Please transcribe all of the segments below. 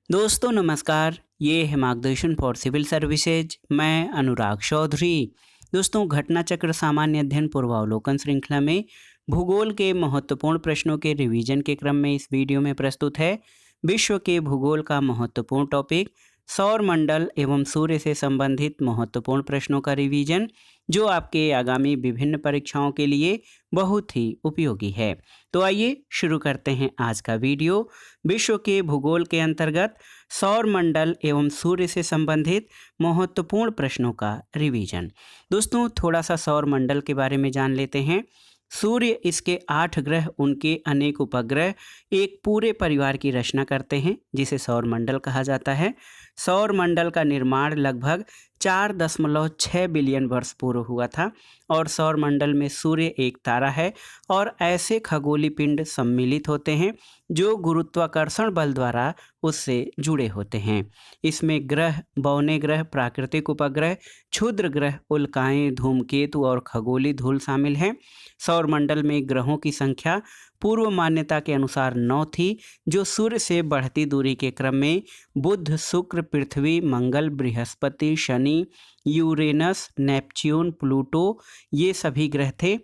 दोस्तों नमस्कार, ये है मार्गदर्शन फॉर सिविल सर्विसेज। मैं अनुराग चौधरी। दोस्तों घटना चक्र सामान्य अध्ययन पूर्वावलोकन श्रृंखला में भूगोल के महत्वपूर्ण प्रश्नों के रिवीजन के क्रम में इस वीडियो में प्रस्तुत है विश्व के भूगोल का महत्वपूर्ण टॉपिक सौर मंडल एवं सूर्य से संबंधित महत्वपूर्ण प्रश्नों का रिवीजन, जो आपके आगामी विभिन्न परीक्षाओं के लिए बहुत ही उपयोगी है। तो आइए शुरू करते हैं आज का वीडियो। विश्व के भूगोल के अंतर्गत सौर मंडल एवं सूर्य से संबंधित महत्वपूर्ण प्रश्नों का रिवीजन। दोस्तों थोड़ा सा सौर मंडल के बारे में जान लेते हैं। सूर्य, इसके 8 ग्रह, उनके अनेक उपग्रह एक पूरे परिवार की रचना करते हैं जिसे सौर मंडल कहा जाता है। सौर मंडल का निर्माण लगभग 4.6 बिलियन वर्ष पूर्व हुआ था और सौर मंडल में सूर्य एक तारा है और ऐसे खगोलीय पिंड सम्मिलित होते हैं जो गुरुत्वाकर्षण बल द्वारा उससे जुड़े होते हैं। इसमें ग्रह, बौने ग्रह, प्राकृतिक उपग्रह, क्षुद्र ग्रह, उल्काएं, धूमकेतु और खगोलीय धूल शामिल हैं। सौरमंडल में ग्रहों की संख्या पूर्व मान्यता के अनुसार 9 थी, जो सूर्य से बढ़ती दूरी के क्रम में बुध, शुक्र, पृथ्वी, मंगल, बृहस्पति, शनि, यूरेनस, नेपच्यून, प्लूटो, ये सभी ग्रह थे।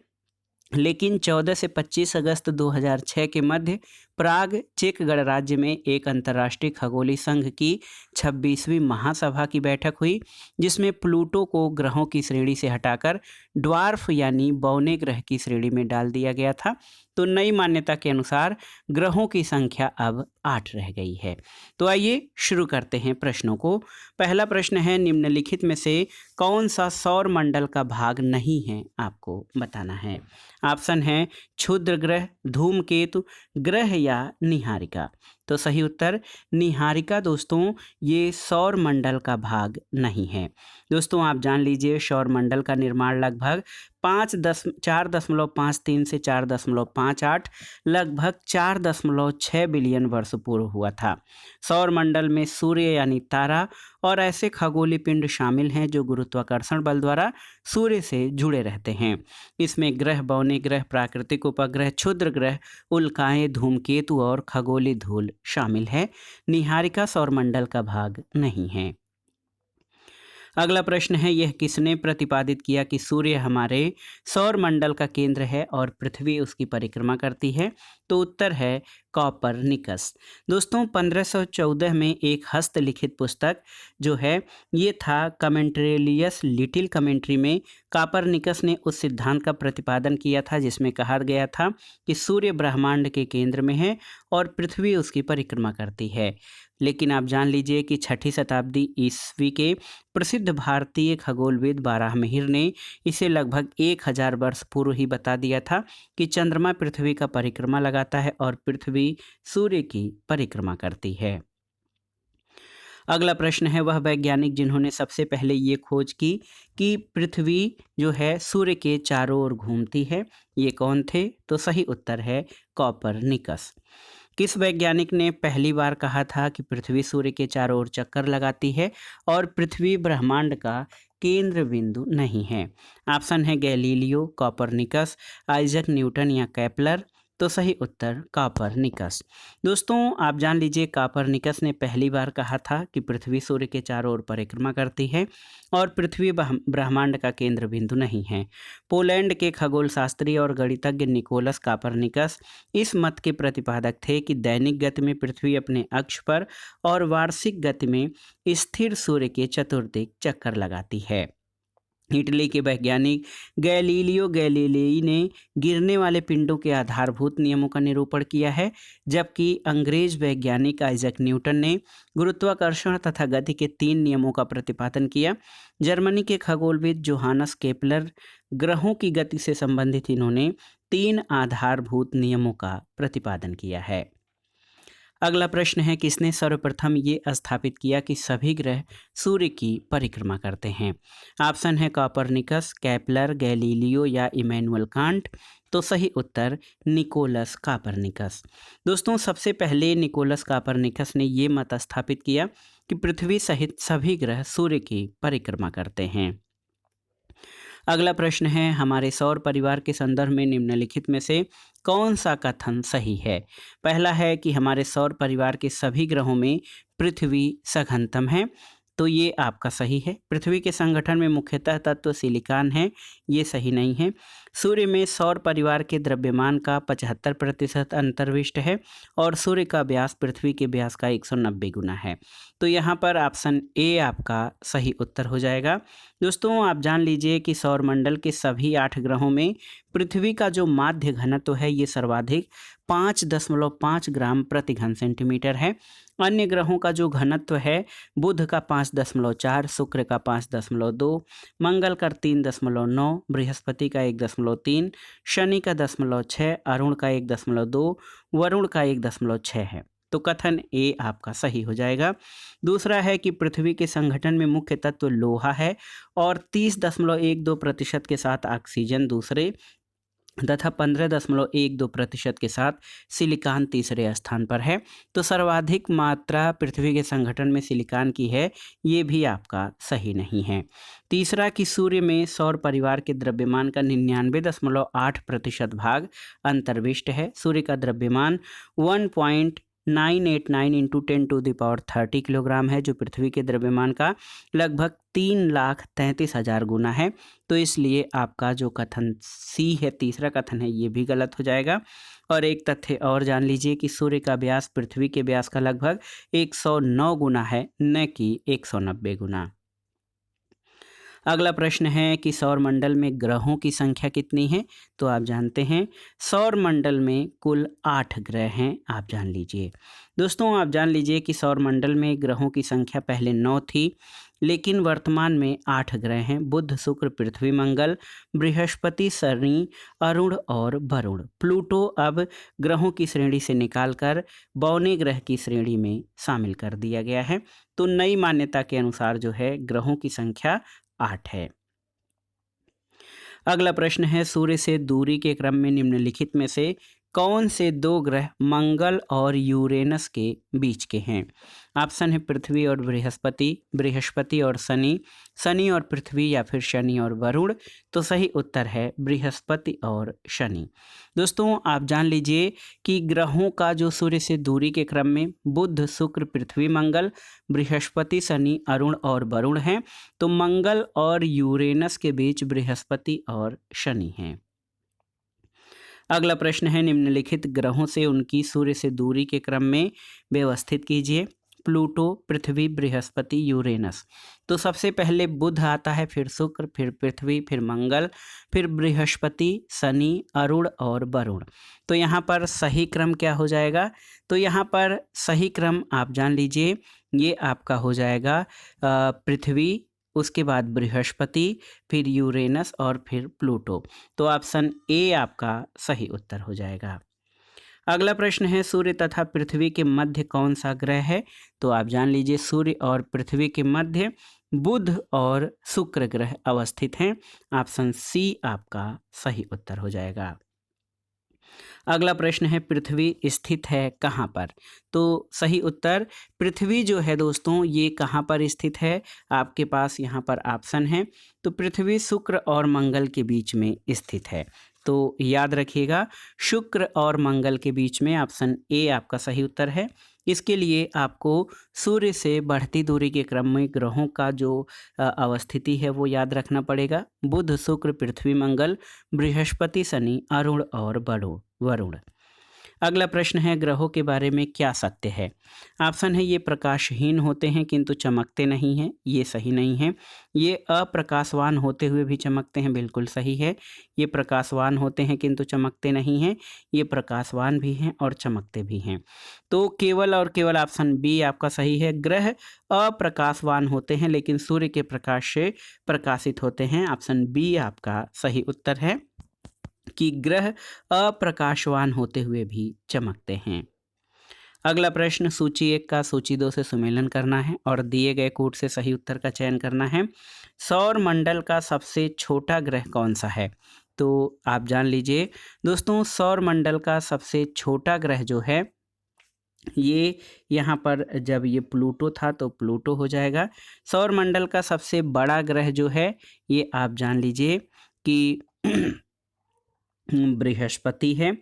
लेकिन 14 से 25 अगस्त 2006 के मध्य प्राग, चेक गणराज्य में एक अंतर्राष्ट्रीय खगोलीय संघ की 26वीं महासभा की बैठक हुई, जिसमें प्लूटो को ग्रहों की श्रेणी से हटाकर ड्वार्फ यानी बौने ग्रह की श्रेणी में डाल दिया गया था। तो नई मान्यता के अनुसार ग्रहों की संख्या अब 8 रह गई है। तो आइए शुरू करते हैं प्रश्नों को। पहला प्रश्न है, निम्नलिखित में से कौन सा सौर मंडल का भाग नहीं है, आपको बताना है। ऑप्शन है क्षुद्र ग्रह, धूमकेतु, ग्रह या निहारिका। तो सही उत्तर निहारिका दोस्तों, ये सौर मंडल का भाग नहीं है। दोस्तों आप जान लीजिए, सौर मंडल का निर्माण लगभग 4.53 से 4.58 लगभग 4.6 बिलियन वर्ष पूर्व हुआ था। सौर मंडल में सूर्य यानी तारा और ऐसे खगोलीय पिंड शामिल हैं जो गुरुत्वाकर्षण बल द्वारा सूर्य से जुड़े रहते हैं। इसमें ग्रह, बौने ग्रह, प्राकृतिक उपग्रह, क्षुद्र ग्रह, उल्काएं, धूमकेतु और खगोलीय धूल शामिल है। निहारिका सौरमंडल का भाग नहीं है। अगला प्रश्न है, यह किसने प्रतिपादित किया कि सूर्य हमारे सौर मंडल का केंद्र है और पृथ्वी उसकी परिक्रमा करती है? तो उत्तर है कॉपरनिकस। दोस्तों 1514 में एक हस्तलिखित पुस्तक जो है ये था कमेंट्रेलियस लिटिल कमेंट्री में कॉपरनिकस ने उस सिद्धांत का प्रतिपादन किया था जिसमें कहा गया था कि सूर्य ब्रह्मांड के केंद्र में है और पृथ्वी उसकी परिक्रमा करती है। लेकिन आप जान लीजिए कि 6ठी शताब्दी ईस्वी के प्रसिद्ध भारतीय खगोलविद बाराहमिहिर ने इसे लगभग 1000 वर्ष पूर्व ही बता दिया था कि चंद्रमा पृथ्वी का परिक्रमा लगाता है और पृथ्वी सूर्य की परिक्रमा करती है। अगला प्रश्न है, वह वैज्ञानिक जिन्होंने सबसे पहले ये खोज की कि पृथ्वी जो है सूर्य के चारों ओर घूमती है, ये कौन थे? तो सही उत्तर है कॉपरनिकस। किस वैज्ञानिक ने पहली बार कहा था कि पृथ्वी सूर्य के चारों ओर चक्कर लगाती है और पृथ्वी ब्रह्मांड का केंद्र बिंदु नहीं है? ऑप्शन है गैलीलियो, कॉपरनिकस, आइजक न्यूटन या केपलर। तो सही उत्तर कॉपरनिकस। दोस्तों आप जान लीजिए, कॉपरनिकस ने पहली बार कहा था कि पृथ्वी सूर्य के चारों ओर परिक्रमा करती है और पृथ्वी ब्रह्मांड का केंद्र बिंदु नहीं है। पोलैंड के खगोल शास्त्री और गणितज्ञ निकोलस कॉपरनिकस इस मत के प्रतिपादक थे कि दैनिक गति में पृथ्वी अपने अक्ष पर और वार्षिक गति में स्थिर सूर्य के चतुर्दिक चक्कर लगाती है। इटली के वैज्ञानिक गैलीलियो गैलीलेई ने गिरने वाले पिंडों के आधारभूत नियमों का निरूपण किया है, जबकि अंग्रेज वैज्ञानिक आइजक न्यूटन ने गुरुत्वाकर्षण तथा गति के 3 नियमों का प्रतिपादन किया। जर्मनी के खगोलविद जोहानस केपलर ग्रहों की गति से संबंधित इन्होंने 3 आधारभूत नियमों का प्रतिपादन किया है। अगला प्रश्न है, किसने सर्वप्रथम ये स्थापित किया कि सभी ग्रह सूर्य की परिक्रमा करते हैं? ऑप्शन है कॉपरनिकस, केपलर, गैलीलियो या इमैनुअल कांट। तो सही उत्तर निकोलस कॉपरनिकस। दोस्तों सबसे पहले निकोलस कॉपरनिकस ने ये मत स्थापित किया कि पृथ्वी सहित सभी ग्रह सूर्य की परिक्रमा करते हैं। अगला प्रश्न है, हमारे सौर परिवार के संदर्भ में निम्नलिखित में से कौन सा कथन सही है? पहला है कि हमारे सौर परिवार के सभी ग्रहों में पृथ्वी सघनतम है, तो ये आपका सही है। पृथ्वी के संगठन में मुख्यतः तत्व सिलिकॉन है, ये सही नहीं है। सूर्य में सौर परिवार के द्रव्यमान का 75% अंतर्विष्ट है और सूर्य का व्यास पृथ्वी के व्यास का 190 गुना है, तो यहाँ पर ऑप्शन ए आपका सही उत्तर हो जाएगा। दोस्तों, आप जान लीजिए कि सौरमंडल के सभी 8 ग्रहों में पृथ्वी का जो माध्य घनत्व है ये सर्वाधिक 5.5 ग्राम प्रति घन सेंटीमीटर है। अन्य ग्रहों का जो घनत्व है, बुध का 5.4, शुक्र का 5.2, मंगल का 3.9, बृहस्पति का 1.3, शनि का 0.6, अरुण का 1.2, वरुण का 1.6 है, तो कथन ए आपका सही हो जाएगा। दूसरा है कि पृथ्वी के संगठन में मुख्य तत्व लोहा है और 30.12% के साथ ऑक्सीजन दूसरे तथा 15.12% के साथ सिलिकॉन तीसरे स्थान पर है, तो सर्वाधिक मात्रा पृथ्वी के संगठन में सिलिकॉन की है, ये भी आपका सही नहीं है। तीसरा कि सूर्य में सौर परिवार के द्रव्यमान का 99.8% भाग अंतर्विष्ट है। सूर्य का द्रव्यमान 1.989 इंटू 10⁻30 किलोग्राम है, जो पृथ्वी के द्रव्यमान का लगभग 3,33,000 गुना है, तो इसलिए आपका जो कथन सी है, तीसरा कथन है, ये भी गलत हो जाएगा। और एक तथ्य और जान लीजिए कि सूर्य का व्यास पृथ्वी के व्यास का लगभग 109 गुना है, न कि 190 गुना। अगला प्रश्न है कि सौरमंडल में ग्रहों की संख्या कितनी है? तो आप जानते हैं सौरमंडल में कुल 8 ग्रह हैं, आप जान लीजिए। दोस्तों, आप जान लीजिए कि सौरमंडल में ग्रहों की संख्या पहले 9 थी, लेकिन वर्तमान में 8 ग्रह हैं। बुध, शुक्र, पृथ्वी, मंगल, बृहस्पति, शनि, अरुण और वरुण। प्लूटो अब ग्रहों की श्रेणी से निकालकर बौने ग्रह की श्रेणी में शामिल कर दिया गया है, तो नई मान्यता के अनुसार जो है ग्रहों की संख्या 8 है। अगला प्रश्न है, सूर्य से दूरी के क्रम में निम्नलिखित में से कौन से 2 ग्रह मंगल और यूरेनस के बीच के हैं? ऑप्शन है पृथ्वी और बृहस्पति, बृहस्पति और शनि, शनि और पृथ्वी, या फिर शनि और वरुण। तो सही उत्तर है बृहस्पति और शनि। दोस्तों, आप जान लीजिए कि ग्रहों का जो सूर्य से दूरी के क्रम में बुध, शुक्र, पृथ्वी, मंगल, बृहस्पति, शनि, अरुण और वरुण हैं, तो मंगल और यूरेनस के बीच बृहस्पति और शनि हैं। अगला प्रश्न है, निम्नलिखित ग्रहों से उनकी सूर्य से दूरी के क्रम में व्यवस्थित कीजिए। प्लूटो, पृथ्वी, बृहस्पति, यूरेनस। तो सबसे पहले बुध आता है, फिर शुक्र, फिर पृथ्वी, फिर मंगल, फिर बृहस्पति, शनि, अरुण और वरुण। तो यहाँ पर सही क्रम क्या हो जाएगा? तो यहाँ पर सही क्रम आप जान लीजिए, ये आपका हो जाएगा पृथ्वी, उसके बाद बृहस्पति, फिर यूरेनस और फिर प्लूटो। तो ऑप्शन ए आपका सही उत्तर हो जाएगा। अगला प्रश्न है, सूर्य तथा पृथ्वी के मध्य कौन सा ग्रह है? तो आप जान लीजिए सूर्य और पृथ्वी के मध्य बुध और शुक्र ग्रह अवस्थित हैं। ऑप्शन सी आपका सही उत्तर हो जाएगा। अगला प्रश्न है, पृथ्वी स्थित है कहाँ पर? तो सही उत्तर, पृथ्वी जो है दोस्तों ये कहाँ पर स्थित है? आपके पास यहाँ पर ऑप्शन है, तो पृथ्वी शुक्र और मंगल के बीच में स्थित है। तो याद रखिएगा, शुक्र और मंगल के बीच में ऑप्शन ए आपका सही उत्तर है। इसके लिए आपको सूर्य से बढ़ती दूरी के क्रम में ग्रहों का जो अवस्थिति है वो याद रखना पड़ेगा। बुध, शुक्र, पृथ्वी, मंगल, बृहस्पति, शनि, अरुण और वरुण। अगला प्रश्न है, ग्रहों के बारे में क्या सत्य है? ऑप्शन है, ये प्रकाशहीन होते हैं किंतु चमकते नहीं हैं, ये सही नहीं है। ये अप्रकाशवान होते हुए भी चमकते हैं, बिल्कुल सही है। ये प्रकाशवान होते हैं किंतु चमकते नहीं हैं, ये प्रकाशवान भी हैं और चमकते भी हैं। तो केवल और केवल ऑप्शन बी आपका सही है। ग्रह अप्रकाशवान होते हैं लेकिन सूर्य के प्रकाश से प्रकाशित होते हैं। ऑप्शन बी आपका सही उत्तर है कि ग्रह अप्रकाशवान होते हुए भी चमकते हैं। अगला प्रश्न, सूची 1 का सूची 2 से सुमेलन करना है और दिए गए कोड से सही उत्तर का चयन करना है। सौर मंडल का सबसे छोटा ग्रह कौन सा है? तो आप जान लीजिए दोस्तों, सौर मंडल का सबसे छोटा ग्रह जो है ये यहाँ पर जब ये प्लूटो था तो प्लूटो हो जाएगा। सौर मंडल का सबसे बड़ा ग्रह जो है ये आप जान लीजिए कि बृहस्पति है।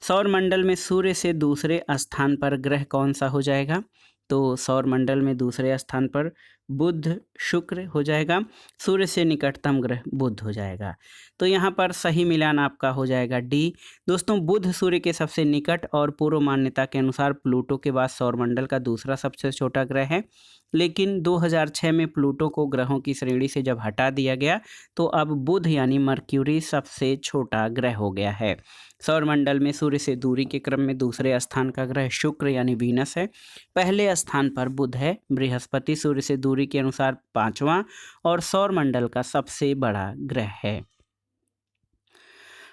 सौर मंडल में सूर्य से दूसरे स्थान पर ग्रह कौन सा हो जाएगा? तो सौर मंडल में दूसरे स्थान पर बुध शुक्र हो जाएगा। सूर्य से निकटतम ग्रह बुध हो जाएगा। तो यहाँ पर सही मिलान आपका हो जाएगा डी। दोस्तों, बुध सूर्य के सबसे निकट और पूर्व मान्यता के अनुसार प्लूटो के बाद सौर मंडल का दूसरा सबसे छोटा ग्रह है। लेकिन 2006 में प्लूटो को ग्रहों की श्रेणी से जब हटा दिया गया तो अब बुध यानी मर्क्यूरी सबसे छोटा ग्रह हो गया है। सौर मंडल में सूर्य से दूरी के क्रम में दूसरे स्थान का ग्रह शुक्र यानी वीनस है। पहले स्थान पर बुध है। बृहस्पति सूर्य से दूरी के अनुसार 5वां और सौर मंडल का सबसे बड़ा ग्रह है।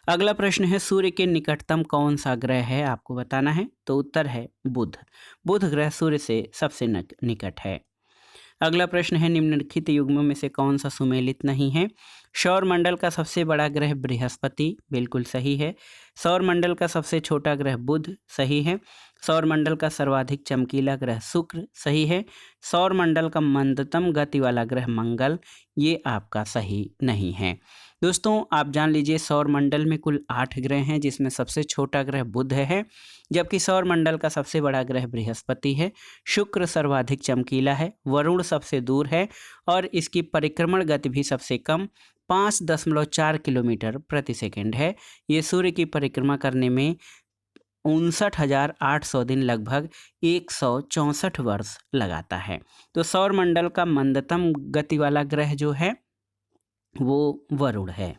अगला प्रश्न है, सूर्य के निकटतम कौन सा ग्रह है, आपको बताना है। तो उत्तर है बुध। बुध ग्रह सूर्य से सबसे निकट है। अगला प्रश्न है, निम्नलिखित युग्मों में से कौन सा सुमेलित नहीं है? सौर मंडल का सबसे बड़ा ग्रह बृहस्पति, बिल्कुल सही है। सौर मंडल का सबसे छोटा ग्रह बुध, सही है। सौर मंडल का सर्वाधिक चमकीला ग्रह शुक्र, सही है। सौर मंडल का मंदतम गति वाला ग्रह मंगल, ये आपका सही नहीं है। दोस्तों, आप जान लीजिए सौर मंडल में कुल 8 ग्रह हैं, जिसमें सबसे छोटा ग्रह बुध है, जबकि सौर मंडल का सबसे बड़ा ग्रह बृहस्पति है। शुक्र सर्वाधिक चमकीला है। वरुण सबसे दूर है और इसकी परिक्रमण गति भी सबसे कम 5.4 किलोमीटर प्रति सेकंड है। ये सूर्य की परिक्रमा करने में 59,800 दिन, लगभग 164 वर्ष लगाता है। तो सौर मंडल का मंदतम गति वाला ग्रह जो है वो वरुण है।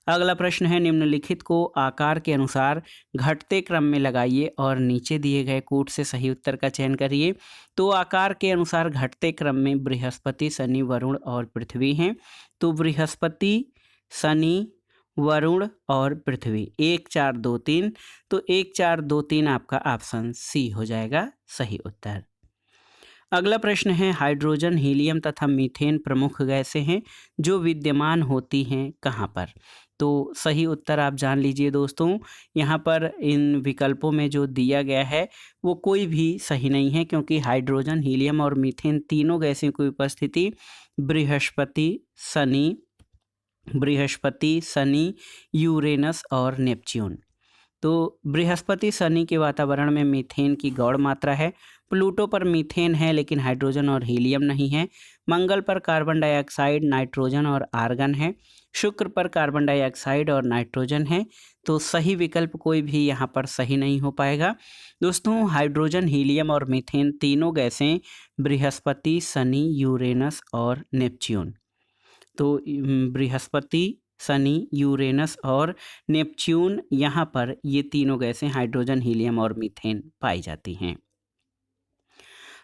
अगला प्रश्न है, निम्नलिखित को आकार के अनुसार घटते क्रम में लगाइए और नीचे दिए गए कूट से सही उत्तर का चयन करिए। तो आकार के अनुसार घटते क्रम में बृहस्पति, शनि, वरुण और पृथ्वी हैं। तो बृहस्पति, शनि, वरुण और पृथ्वी 1 4 2 3। तो 1 4 2 3 आपका ऑप्शन सी हो जाएगा सही उत्तर। अगला प्रश्न है, हाइड्रोजन, हीलियम तथा मीथेन प्रमुख गैसें हैं जो विद्यमान होती हैं कहाँ पर? तो सही उत्तर आप जान लीजिए दोस्तों, यहाँ पर इन विकल्पों में जो दिया गया है वो कोई भी सही नहीं है, क्योंकि हाइड्रोजन, हीलियम और मीथेन तीनों गैसों की उपस्थिति बृहस्पति, शनि, यूरेनस और नेपच्यून। तो बृहस्पति, शनि के वातावरण में मीथेन की गौण मात्रा है। प्लूटो पर मीथेन है लेकिन हाइड्रोजन और हीलियम नहीं है। मंगल पर कार्बन डाइऑक्साइड, नाइट्रोजन और आर्गन है। शुक्र पर कार्बन डाइऑक्साइड और नाइट्रोजन है। तो सही विकल्प कोई भी यहाँ पर सही नहीं हो पाएगा। दोस्तों, हाइड्रोजन, हीलियम और मीथेन तीनों गैसें बृहस्पति, शनि, यूरेनस और नेपच्यून। तो बृहस्पति, शनि, यूरेनस और नेपच्यून, यहाँ पर ये तीनों गैसें हाइड्रोजन, हीलियम और मीथेन पाई जाती हैं।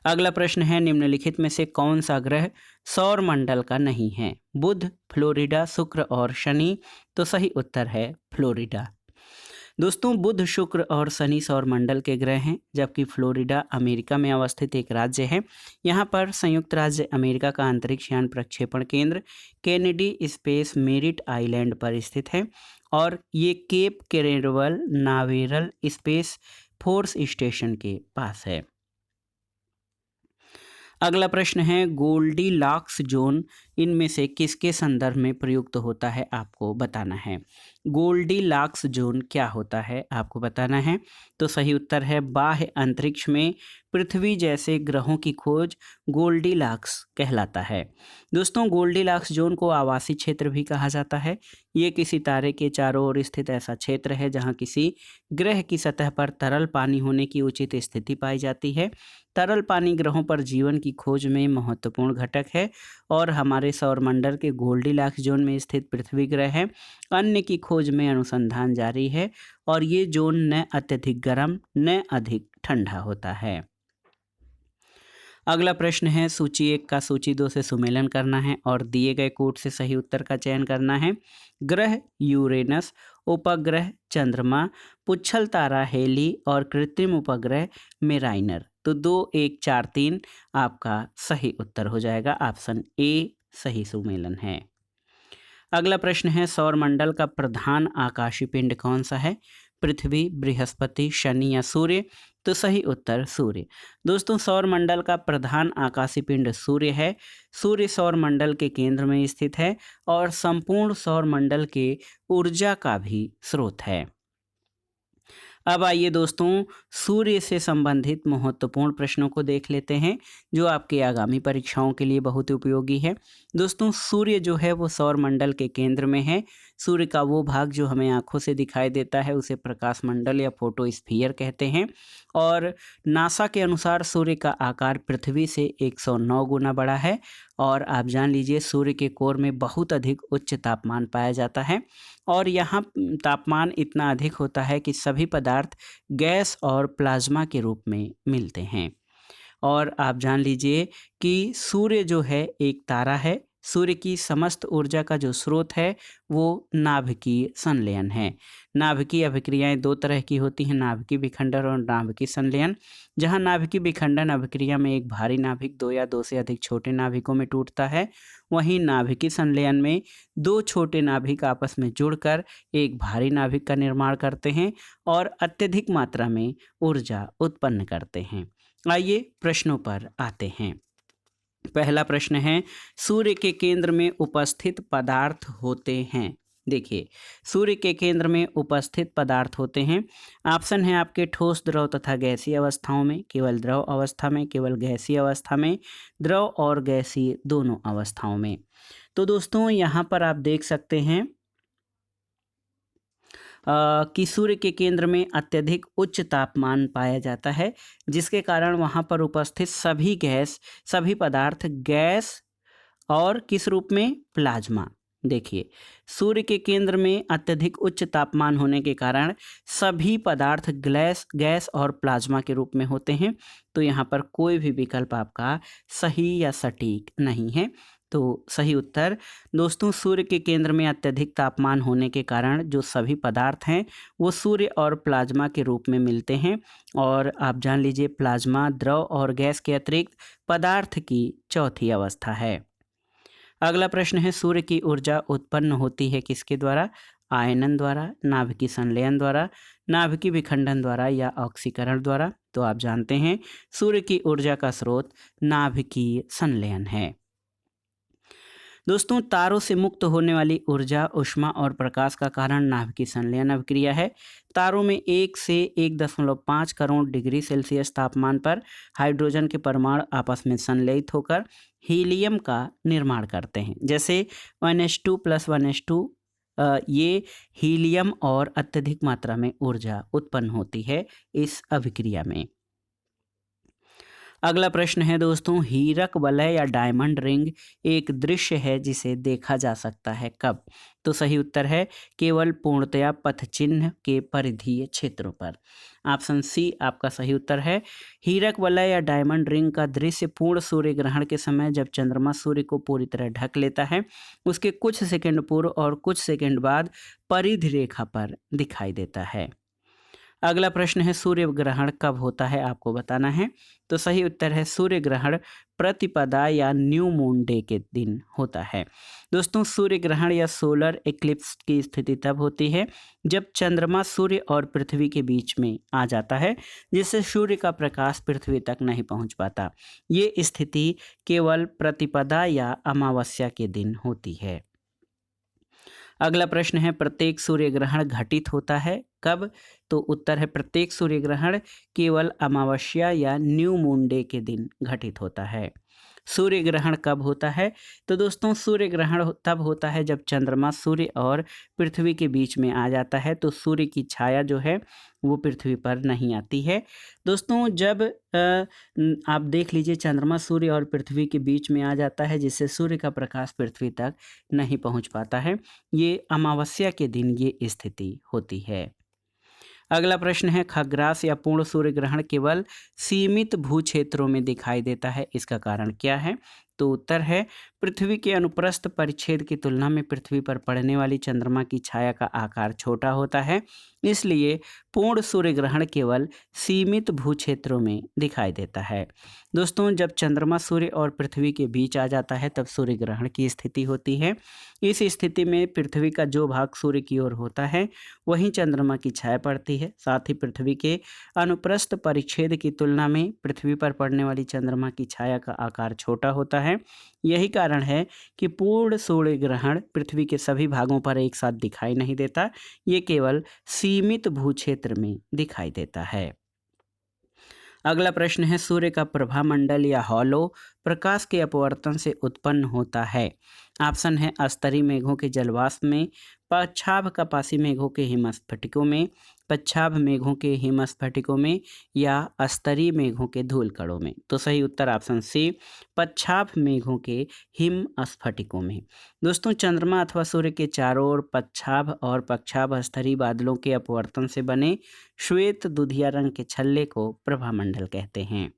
अगला प्रश्न है, निम्नलिखित में से कौन सा ग्रह सौर मंडल का नहीं है? बुध, फ्लोरिडा, शुक्र और शनि। तो सही उत्तर है फ्लोरिडा। दोस्तों, बुध, शुक्र और शनि सौर मंडल के ग्रह हैं, जबकि फ्लोरिडा अमेरिका में अवस्थित एक राज्य है। यहाँ पर संयुक्त राज्य अमेरिका का अंतरिक्ष यान प्रक्षेपण केंद्र केनेडी स्पेस मेरिट आइलैंड पर स्थित है और ये केप कैरेवल नावेरल स्पेस फोर्स स्टेशन के पास है। अगला प्रश्न है, गोल्डीलॉक्स जोन इनमें से किसके संदर्भ में प्रयुक्त होता है, आपको बताना है। गोल्डीलॉक्स जोन क्या होता है, आपको बताना है। तो सही उत्तर है बाह्य अंतरिक्ष में पृथ्वी जैसे ग्रहों की खोज गोल्डीलॉक्स कहलाता है। दोस्तों, गोल्डीलॉक्स जोन को आवासीय क्षेत्र भी कहा जाता है। ये किसी तारे के चारों ओर स्थित ऐसा क्षेत्र है जहाँ किसी ग्रह की सतह पर तरल पानी होने की उचित स्थिति पाई जाती है। तरल पानी ग्रहों पर जीवन की खोज में महत्वपूर्ण घटक है और हमारे सौरमंडल के गोल्डीलॉक्स जोन में स्थित पृथ्वी ग्रह है। अन्य की खोज में अनुसंधान जारी है और ये जोन न अत्यधिक गर्म न अधिक ठंडा होता है। अगला प्रश्न है, सूची 1 का सूची 2 से सुमेलन करना है और दिए गए कोड से सही उत्तर का चयन करना है। ग्रह यूरेनस, उपग्रह चंद्रमा, पुच्छल तारा हेली और कृत्रिम उपग्रह मेराइनर। तो 2 1 4 3 आपका सही उत्तर हो जाएगा। ऑप्शन ए सही सुमेलन है। अगला प्रश्न है, सौरमंडल का प्रधान आकाशीय पिंड कौन सा है? पृथ्वी, बृहस्पति, शनि या सूर्य। तो सही उत्तर सूर्य। दोस्तों, सौर मंडल का प्रधान आकाशीय पिंड सूर्य है। सूर्य सौर मंडल के केंद्र में स्थित है और संपूर्ण सौर मंडल के ऊर्जा का भी स्रोत है। अब आइए दोस्तों, सूर्य से संबंधित महत्वपूर्ण प्रश्नों को देख लेते हैं जो आपके आगामी परीक्षाओं के लिए बहुत उपयोगी है। दोस्तों, सूर्य जो है वो सौर मंडल के केंद्र में है। सूर्य का वो भाग जो हमें आंखों से दिखाई देता है उसे प्रकाश मंडल या फोटोस्फीयर कहते हैं। और नासा के अनुसार सूर्य का आकार पृथ्वी से 109 गुना बड़ा है। और आप जान लीजिए, सूर्य के कोर में बहुत अधिक उच्च तापमान पाया जाता है और यहाँ तापमान इतना अधिक होता है कि सभी पदार्थ गैस और प्लाज्मा के रूप में मिलते हैं। और आप जान लीजिए कि सूर्य जो है एक तारा है। सूर्य की समस्त ऊर्जा का जो स्रोत है वो नाभिकीय संलयन है। नाभिकीय अभिक्रियाएं दो तरह की होती हैं, नाभिकीय विखंडन और नाभिकीय संलयन। जहां नाभिकीय विखंडन अभिक्रिया में एक भारी नाभिक दो या दो से अधिक छोटे नाभिकों में टूटता है, वहीं नाभिकीय संलयन में दो छोटे नाभिक आपस में जुड़कर एक भारी नाभिक का निर्माण करते हैं और अत्यधिक मात्रा में ऊर्जा उत्पन्न करते हैं। आइए प्रश्नों पर आते हैं। पहला प्रश्न है, सूर्य के केंद्र में उपस्थित पदार्थ होते हैं। देखिए, सूर्य के केंद्र में उपस्थित पदार्थ होते हैं। ऑप्शन है आपके ठोस, द्रव तथा गैसीय अवस्थाओं में, केवल द्रव अवस्था में, केवल गैसीय अवस्था में, द्रव और गैसीय दोनों अवस्थाओं में। तो दोस्तों, यहाँ पर आप देख सकते हैं कि सूर्य के केंद्र में अत्यधिक उच्च तापमान पाया जाता है, जिसके कारण वहाँ पर उपस्थित सभी पदार्थ गैस और किस रूप में, प्लाज्मा। देखिए, सूर्य के केंद्र में अत्यधिक उच्च तापमान होने के कारण सभी पदार्थ गैस और प्लाज्मा के रूप में होते हैं। तो यहाँ पर कोई भी विकल्प आपका सही या सटीक नहीं है। तो सही उत्तर दोस्तों, सूर्य के केंद्र में अत्यधिक तापमान होने के कारण जो सभी पदार्थ हैं वो सूर्य और प्लाज्मा के रूप में मिलते हैं। और आप जान लीजिए, प्लाज्मा द्रव और गैस के अतिरिक्त पदार्थ की चौथी अवस्था है। अगला प्रश्न है, सूर्य की ऊर्जा उत्पन्न होती है किसके द्वारा? आयनन द्वारा, नाभिकीय संलयन द्वारा, नाभिकीय विखंडन द्वारा या ऑक्सीकरण द्वारा। तो आप जानते हैं सूर्य की ऊर्जा का स्रोत नाभिकीय संलयन है। दोस्तों, तारों से मुक्त होने वाली ऊर्जा, ऊष्मा और प्रकाश का कारण नाभिकीय संलयन अभिक्रिया है। तारों में 1 से 1.5 करोड़ डिग्री सेल्सियस तापमान पर हाइड्रोजन के परमाणु आपस में संलयित होकर हीलियम का निर्माण करते हैं। जैसे 1s2 + 1s2, ये हीलियम और अत्यधिक मात्रा में ऊर्जा उत्पन्न होती है इस अभिक्रिया में। अगला प्रश्न है दोस्तों, हीरक वलय या डायमंड रिंग एक दृश्य है जिसे देखा जा सकता है कब? तो सही उत्तर है केवल पूर्णतया पथ चिन्ह के परिधीय क्षेत्रों पर। ऑप्शन सी आपका सही उत्तर है। हीरक वलय या डायमंड रिंग का दृश्य पूर्ण सूर्य ग्रहण के समय जब चंद्रमा सूर्य को पूरी तरह ढक लेता है, उसके कुछ सेकंड पूर्व और कुछ सेकंड बाद परिधि रेखा पर दिखाई देता है। अगला प्रश्न है, सूर्य ग्रहण कब होता है आपको बताना है। तो सही उत्तर है सूर्य ग्रहण प्रतिपदा या न्यू मून डे के दिन होता है। दोस्तों, सूर्य ग्रहण या सोलर इक्लिप्स की स्थिति तब होती है जब चंद्रमा सूर्य और पृथ्वी के बीच में आ जाता है, जिससे सूर्य का प्रकाश पृथ्वी तक नहीं पहुंच पाता। ये स्थिति केवल प्रतिपदा या अमावस्या के दिन होती है। अगला प्रश्न है, प्रत्येक सूर्य ग्रहण घटित होता है कब? तो उत्तर है प्रत्येक सूर्य ग्रहण केवल अमावस्या या न्यू मून डे के दिन घटित होता है। सूर्य ग्रहण कब होता है? तो दोस्तों, सूर्य ग्रहण तब होता है जब चंद्रमा सूर्य और पृथ्वी के बीच में आ जाता है, तो सूर्य की छाया जो है वो पृथ्वी पर नहीं आती है। दोस्तों, जब आप देख लीजिए चंद्रमा सूर्य और पृथ्वी के बीच में आ जाता है, जिससे सूर्य का प्रकाश पृथ्वी तक नहीं पहुंच पाता है। ये अमावस्या के दिन ये स्थिति होती है। अगला प्रश्न है, खग्रास या पूर्ण सूर्य ग्रहण केवल सीमित भू क्षेत्रों में दिखाई देता है, इसका कारण क्या है? तो उत्तर है पृथ्वी के अनुप्रस्थ परिच्छेद की तुलना में पृथ्वी पर पड़ने वाली चंद्रमा की छाया का आकार छोटा होता है, इसलिए पूर्ण सूर्य ग्रहण केवल सीमित भूक्षेत्रों में दिखाई देता है। दोस्तों, जब चंद्रमा सूर्य और पृथ्वी के बीच आ जाता है तब सूर्य ग्रहण की स्थिति होती है। इस स्थिति में पृथ्वी का जो भाग सूर्य की ओर होता है वहीं चंद्रमा की छाया पड़ती है। साथ ही पृथ्वी के अनुप्रस्थ परिच्छेद की तुलना में पृथ्वी पर पड़ने वाली चंद्रमा की छाया का आकार छोटा होता है। यही कारण है कि पूर्ण सूर्य ग्रहण पृथ्वी के सभी भागों पर एक साथ दिखाई नहीं देता, ये केवल सीमित भूक्षेत्र में दिखाई देता है। अगला प्रश्न है, सूर्य का प्रभामंडल या हॉलो प्रकाश के अपवर्तन से उत्पन्न होता है। ऑप्शन है अस्तरी मेघों के जलवाष्प में, पच्छाभ कपासी मेघों के हिमस्फटिकों में, पच्छाभ मेघों के हिमस्फटिकों में या अस्तरी मेघों के धूलकणों में। तो सही उत्तर ऑप्शन सी, पच्छाभ मेघों के हिमस्फटिकों में। दोस्तों, चंद्रमा अथवा सूर्य के चारों ओर पच्छाभ और पक्षाभ स्तरीय बादलों के अपवर्तन से बने श्वेत दुधिया रंग के छल्ले को प्रभामंडल कहते हैं।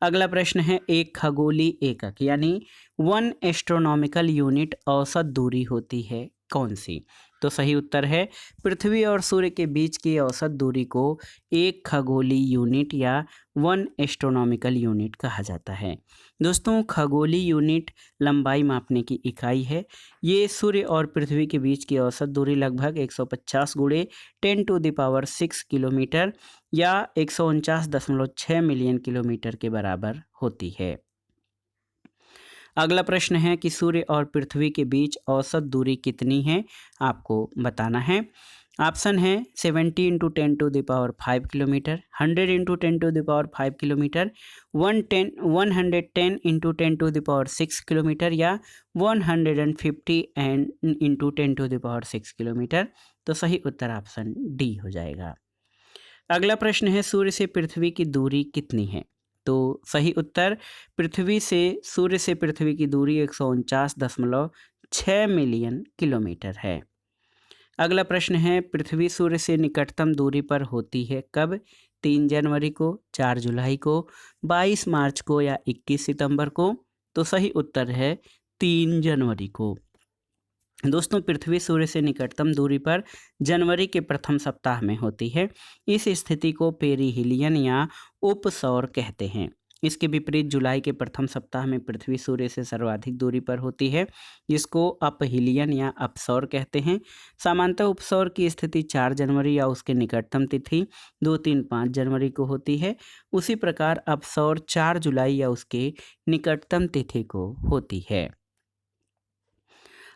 अगला प्रश्न है, एक खगोलीय एकक यानी 1 एस्ट्रोनॉमिकल यूनिट औसत दूरी होती है कौन सी? तो सही उत्तर है पृथ्वी और सूर्य के बीच की औसत दूरी को एक खगोलीय यूनिट या 1 एस्ट्रोनॉमिकल यूनिट कहा जाता है। दोस्तों, खगोलीय यूनिट लंबाई मापने की इकाई है। ये सूर्य और पृथ्वी के बीच की औसत दूरी लगभग 150 गुणे 10⁻6 किलोमीटर या 149.6 मिलियन किलोमीटर के बराबर होती है। अगला प्रश्न है कि सूर्य और पृथ्वी के बीच औसत दूरी कितनी है, आपको बताना है। ऑप्शन है 70 × 10⁵ किलोमीटर, 100 × 10⁵ किलोमीटर, 110 × 10⁶ किलोमीटर या 150 × 10⁶ किलोमीटर। तो सही उत्तर ऑप्शन डी हो जाएगा। अगला प्रश्न है, सूर्य से पृथ्वी की दूरी कितनी है? तो सही उत्तर सूर्य से पृथ्वी की दूरी 149.6 मिलियन किलोमीटर है। अगला प्रश्न है, पृथ्वी सूर्य से निकटतम दूरी पर होती है कब? 3 जनवरी को, 4 जुलाई को, 22 मार्च को या 21 सितंबर को? तो सही उत्तर है 3 जनवरी को। दोस्तों, पृथ्वी सूर्य से निकटतम दूरी पर जनवरी के प्रथम सप्ताह में होती है। इस स्थिति को पेरिहिलियन या उपसौर कहते हैं। इसके विपरीत जुलाई के प्रथम सप्ताह में पृथ्वी सूर्य से सर्वाधिक दूरी पर होती है, जिसको अपहिलियन या अपसौर कहते हैं। सामान्यतः उपसौर की स्थिति 4 जनवरी या उसके निकटतम तिथि 2, 3, 5 जनवरी को होती है। उसी प्रकार अपसौर 4 जुलाई या उसके निकटतम तिथि को होती है।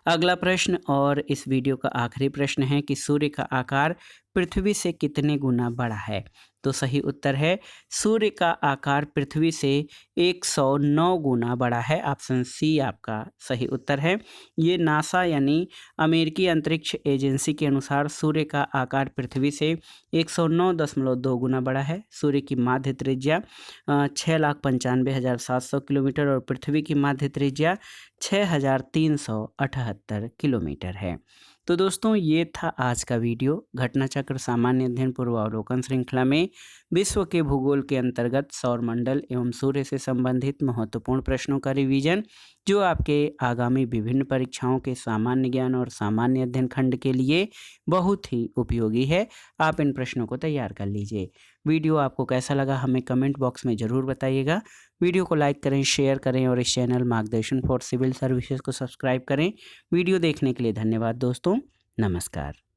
अगला प्रश्न और इस वीडियो का आखिरी प्रश्न है कि सूर्य का आकार पृथ्वी से कितने गुना बड़ा है? तो सही उत्तर है सूर्य का आकार पृथ्वी से 109 गुना बड़ा है। ऑप्शन सी आपका सही उत्तर है। ये नासा यानी अमेरिकी अंतरिक्ष एजेंसी के अनुसार सूर्य का आकार पृथ्वी से 109.2 गुना बड़ा है। सूर्य की माध्य त्रिज्या 6,95,700 किलोमीटर और पृथ्वी की माध्य त्रिज्या 6,378 किलोमीटर है। तो दोस्तों, ये था आज का वीडियो। घटनाचक्र सामान्य अध्ययन पूर्वावलोकन श्रृंखला में विश्व के भूगोल के अंतर्गत सौरमंडल एवं सूर्य से संबंधित महत्वपूर्ण प्रश्नों का रिवीजन, जो आपके आगामी विभिन्न परीक्षाओं के सामान्य ज्ञान और सामान्य अध्ययन खंड के लिए बहुत ही उपयोगी है। आप इन प्रश्नों को तैयार कर लीजिए। वीडियो आपको कैसा लगा हमें कमेंट बॉक्स में ज़रूर बताइएगा। वीडियो को लाइक करें, शेयर करें और इस चैनल मार्गदर्शन फॉर सिविल सर्विसेज को सब्सक्राइब करें। वीडियो देखने के लिए धन्यवाद दोस्तों। नमस्कार।